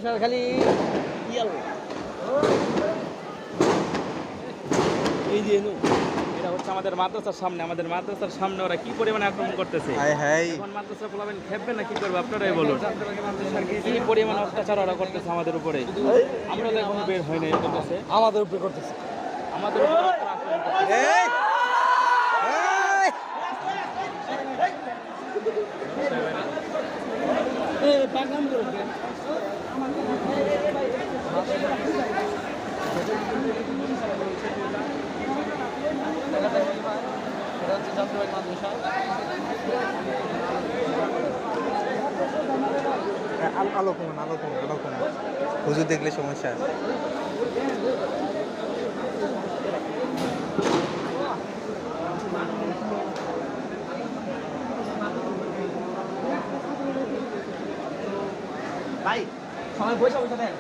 মাদ্রাসার খালি ইয়াল এই যে এটা হচ্ছে আমাদের মাদ্রাসার সামনে ওরা কি পরিমাণে আক্রমণ করতেছে। এখন মাদ্রাসা পোলাবেন খেপবে না কি করবে আপনারাই বলুন। কি পরিমাণ অত্যাচার ওরা করতেছে আমাদের উপরে, আমরা তো এখনো বের হয় না করতেছে আমাদের উপরে করতেছে আমাদের উপরে আক্রমণ করতেছে। আলো কমান হুজুর দেখলে সমস্যা আছে। ভাই সবাই বসে দেন।